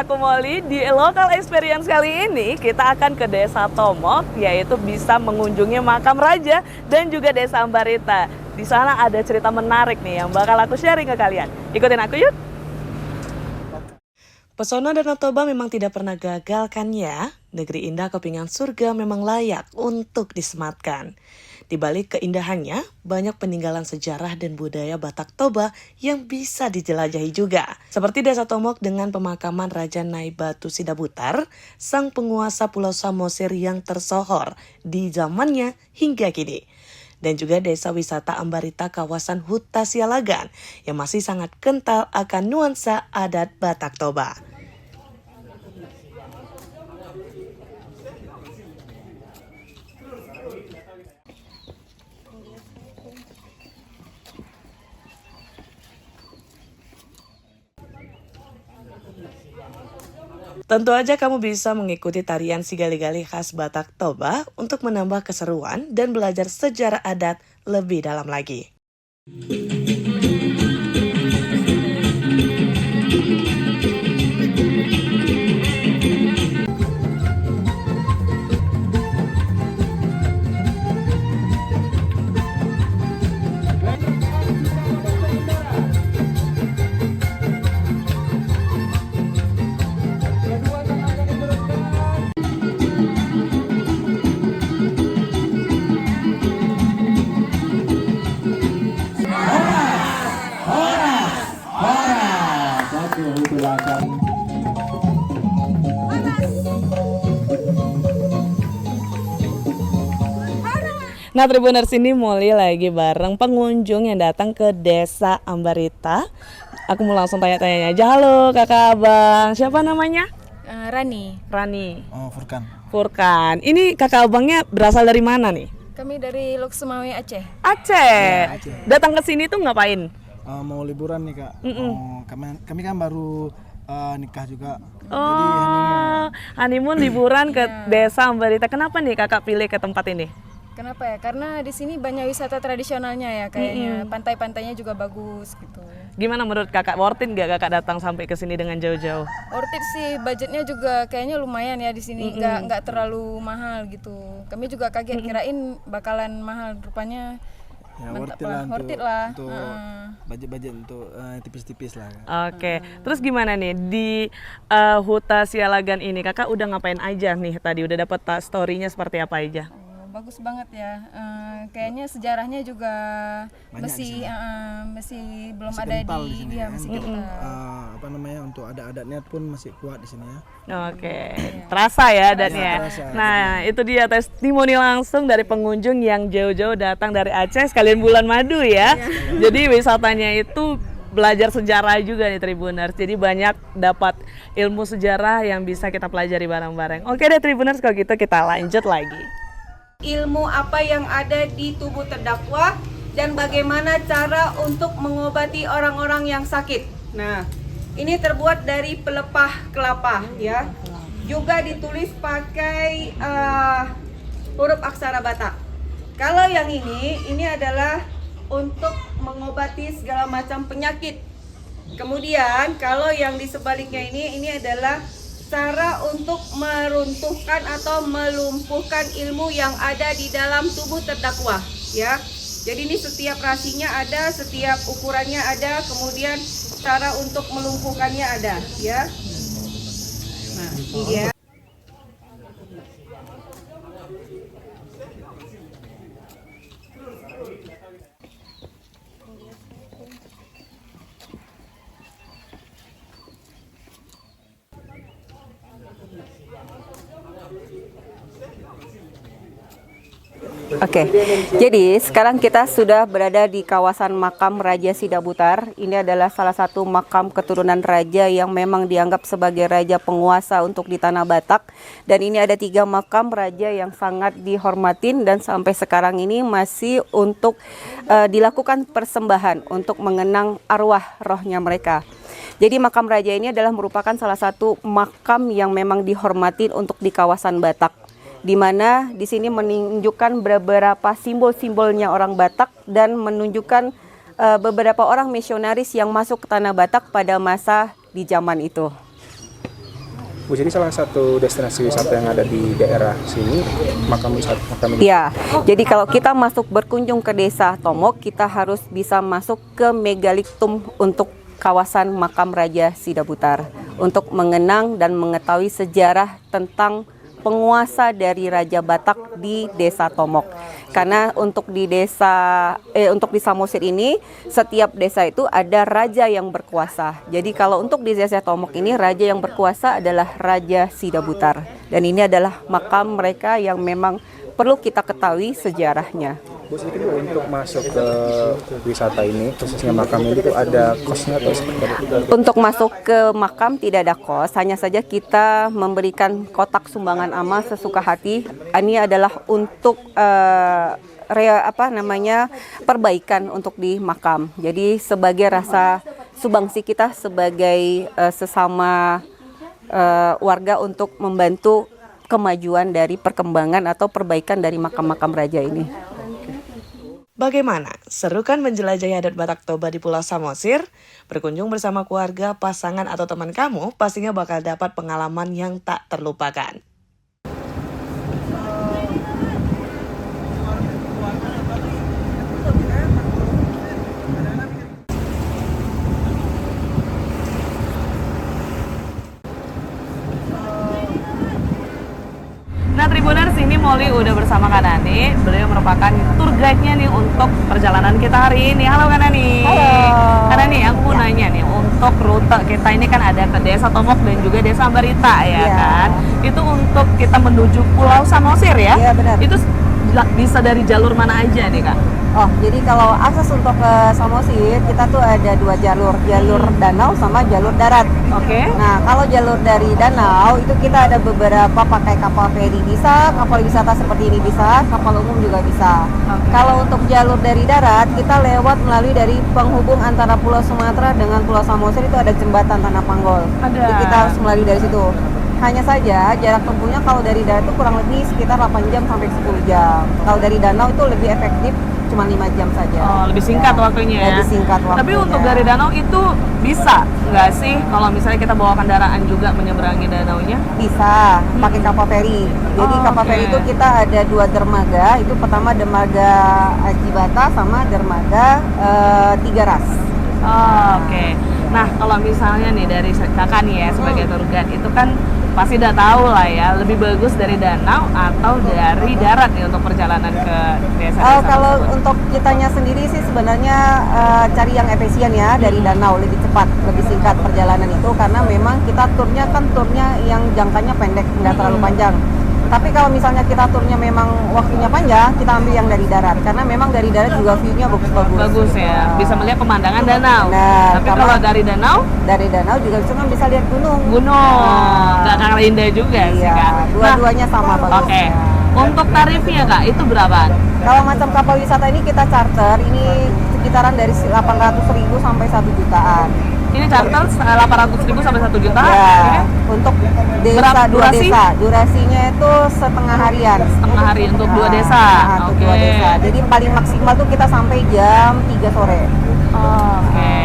aku Molly. Di Local Experience kali ini kita akan ke Desa Tomok, yaitu bisa mengunjungi makam raja dan juga Desa Ambarita. Di sana ada cerita menarik nih yang bakal aku sharing ke kalian. Ikutin aku yuk. Pesona Danau Toba memang tidak pernah gagal kan ya? Negeri indah kepingan surga memang layak untuk disematkan. Di balik keindahannya, banyak peninggalan sejarah dan budaya Batak Toba yang bisa dijelajahi juga. Seperti Desa Tomok dengan pemakaman Raja Naibatu Sidabutar, sang penguasa Pulau Samosir yang tersohor di zamannya hingga kini. Dan juga desa wisata Ambarita kawasan Huta Sialagan yang masih sangat kental akan nuansa adat Batak Toba. Tentu aja kamu bisa mengikuti tarian Sigali-gali khas Batak Toba untuk menambah keseruan dan belajar sejarah adat lebih dalam lagi. Nah, Tribuners, ini Molly lagi bareng pengunjung yang datang ke Desa Ambarita. Aku mau langsung tanya-tanya aja. Halo kakak abang, siapa namanya? Rani. Rani. Oh, Furkan. Furkan. Ini kakak abangnya berasal dari mana nih? Kami dari Lok Sumawe, Aceh. Aceh. Ya, Aceh. Datang ke sini tuh ngapain? Mau liburan nih kak. Kami kan baru nikah juga. Oh, honeymoon liburan ke Desa Ambarita. Kenapa nih kakak pilih ke tempat ini? Kenapa ya? Karena di sini banyak wisata tradisionalnya ya, kayaknya pantai-pantainya juga bagus gitu. Gimana menurut kakak? Worth it nggak kakak datang sampai ke sini dengan jauh-jauh? Worth it sih, budgetnya juga kayaknya lumayan ya di sini, nggak terlalu mahal gitu. Kami juga kaget kirain bakalan mahal, rupanya Ya, mantap worth it lah. untuk budget untuk tipis-tipis lah. Oke, terus gimana nih di Huta Sialagan ini kakak udah ngapain aja nih tadi? Udah dapat story-nya seperti apa aja? Bagus banget ya, kayaknya sejarahnya juga Banyak masih belum Masih ada kental di sini dia, ya. masih kental. Apa namanya, untuk adat-adatnya pun masih kuat di sini ya. Oke, terasa ya adatnya. Terasa. Nah, itu dia testimoni langsung dari pengunjung yang jauh-jauh datang dari Aceh sekalian bulan madu ya. Jadi wisatanya itu belajar sejarah juga nih Tribuners. Jadi banyak dapat ilmu sejarah yang bisa kita pelajari bareng-bareng. Oke deh Tribuners, kalau gitu kita lanjut lagi. Ilmu apa yang ada di tubuh terdakwa dan bagaimana cara untuk mengobati orang-orang yang sakit. Nah, ini terbuat dari pelepah kelapa ya. Juga ditulis pakai huruf aksara Batak. Kalau yang ini adalah untuk mengobati segala macam penyakit. Kemudian kalau yang di sebaliknya ini adalah cara untuk meruntuhkan atau melumpuhkan ilmu yang ada di dalam tubuh terdakwa ya. Jadi ini setiap rasinya ada, setiap ukurannya ada, kemudian cara untuk melumpuhkannya ada ya. Nah, ini dia. Oke, jadi sekarang kita sudah berada di kawasan makam Raja Sidabutar. Ini adalah salah satu makam keturunan raja yang memang dianggap sebagai raja penguasa untuk di tanah Batak. Dan ini ada 3 makam raja yang sangat dihormatin dan sampai sekarang ini masih untuk dilakukan persembahan untuk mengenang arwah rohnya mereka. Jadi makam raja ini adalah merupakan salah satu makam yang memang dihormatin untuk di kawasan Batak, di mana di sini menunjukkan beberapa simbol-simbolnya orang Batak dan menunjukkan beberapa orang misionaris yang masuk ke tanah Batak pada masa di zaman itu. Bu, jadi salah satu destinasi wisata yang ada di daerah sini makam ini. Ya, jadi kalau kita masuk berkunjung ke Desa Tomok, kita harus bisa masuk ke Megaliktum untuk kawasan makam Raja Sidabutar untuk mengenang dan mengetahui sejarah tentang penguasa dari Raja Batak di Desa Tomok. Karena untuk di Samosir ini setiap desa itu ada raja yang berkuasa. Jadi kalau untuk di Desa Tomok ini raja yang berkuasa adalah Raja Sidabutar. Dan ini adalah makam mereka yang memang perlu kita ketahui sejarahnya. Bu, sedikit Bu, untuk masuk ke wisata ini, khususnya makam ini itu ada kosnya atau seperti apa? Untuk masuk ke makam tidak ada kos, hanya saja kita memberikan kotak sumbangan amal sesuka hati. Ini adalah untuk perbaikan untuk di makam. Jadi sebagai rasa sumbangsi kita sebagai sesama warga untuk membantu kemajuan dari perkembangan atau perbaikan dari makam-makam raja ini. Bagaimana? Seru kan menjelajahi adat Batak Toba di Pulau Samosir? Berkunjung bersama keluarga, pasangan, atau teman kamu pastinya bakal dapat pengalaman yang tak terlupakan. Nah, Tribuners, ini Molly udah bersama Kak Nani. Beliau merupakan tour guide-nya nih untuk perjalanan kita hari ini. Halo Kak Nani. Halo. Kak Nani, aku mau nanya nih, untuk rute kita ini kan ada ke Desa Tomok dan juga Desa Ambarita ya kan? Itu untuk kita menuju Pulau Samosir ya? Iya, benar. Itu bisa dari jalur mana aja nih Kak? Oh, jadi kalau akses untuk ke Samosir kita tuh ada dua jalur danau sama jalur darat. Oke. Nah, kalau jalur dari danau itu kita ada beberapa pakai kapal feri bisa, kapal wisata seperti ini bisa, kapal umum juga bisa. Kalau untuk jalur dari darat kita lewat melalui dari penghubung antara Pulau Sumatera dengan Pulau Samosir itu ada jembatan Tanah Panggol. Jadi kita harus melalui dari situ. Hanya saja jarak tempuhnya kalau dari darat itu kurang lebih sekitar 8 jam sampai 10 jam. Kalau dari danau itu lebih efektif cuma 5 jam saja. Oh, lebih singkat waktunya ya? Lebih singkat waktunya. Tapi untuk dari danau itu bisa nggak sih kalau misalnya kita bawa kendaraan juga menyeberangi danaunya? Bisa, pakai kapal feri. Jadi kapal feri itu kita ada dua dermaga. Itu pertama dermaga Ajibata sama dermaga Tiga Ras. Oh, oke. Nah, kalau misalnya nih dari kakak nih ya sebagai tour guide itu kan pasti udah tahu lah ya, lebih bagus dari danau atau dari darat nih untuk perjalanan ke desa-desa. Kalau untuk kitanya sendiri sih sebenarnya cari yang efisien ya, dari danau lebih cepat, lebih singkat perjalanan itu karena memang kita turnya yang jangkanya pendek, nggak terlalu panjang. Tapi kalau misalnya kita turnya memang waktunya panjang, kita ambil yang dari darat karena memang dari darat juga view-nya bagus-bagus. Bagus ya, bisa melihat pemandangan danau. Nah, tapi kalau dari danau juga bisa lihat gunung. Nggak kalah indah juga sih Iya, Kak. dua-duanya sama bagus. Oke. Untuk tarifnya Kak, itu berapa? Kalau macam kapal wisata ini kita charter, ini sekitaran dari 800.000 sampai 1 jutaan. Ini charter 800.000 sampai 1 juta. Ya, untuk desa, dua durasi? desa. Durasinya itu setengah harian. Setengah hari untuk dua desa. Untuk dua desa. Jadi paling maksimal tuh kita sampai jam 3 sore. Oke.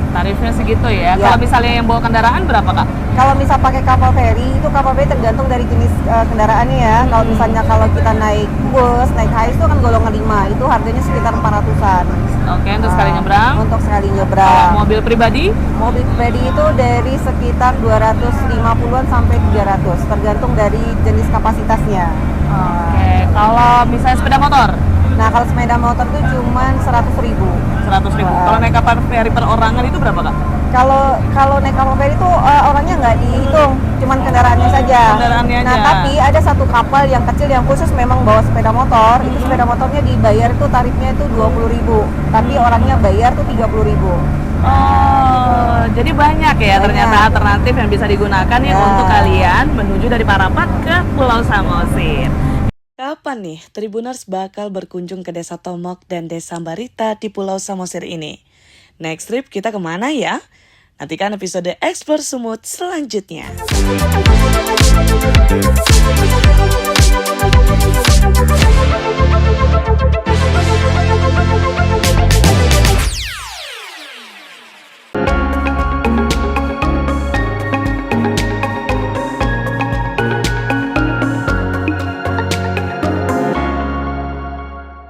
Tarifnya segitu ya. Kalau misalnya yang bawa kendaraan berapa Kak? Kalau misal pakai kapal feri, itu kapal feri tergantung dari jenis kendaraannya ya. Kalau misalnya kalau kita naik bus, naik HIS itu kan golongan 5, itu harganya sekitar 400-an. Oke, untuk sekali nyebrang. Untuk sekali nyebrang. Mobil pribadi? Mobil pribadi itu dari sekitar 250-an sampai 300, tergantung dari jenis kapasitasnya. Oke, kalau misalnya sepeda motor? Nah, kalau sepeda motor itu cuma 100.000. 100.000. Kalau naik kapal feri perorangan itu berapa Kak? Kalau naik kapal feri itu orangnya nggak dihitung, cuman kendaraannya saja. Kendaraannya Nah, aja. tapi ada satu kapal yang kecil yang khusus memang bawa sepeda motor. Itu sepeda motornya dibayar itu tarifnya itu 20.000, tapi orangnya bayar tuh 30.000. Oh, jadi banyak ya ternyata alternatif yang bisa digunakan ya untuk kalian menuju dari Parapat ke Pulau Samosir. Kapan nih Tribuners bakal berkunjung ke Desa Tomok dan Desa Ambarita di Pulau Samosir ini? Next trip kita kemana ya? Nantikan episode Explore Sumut selanjutnya.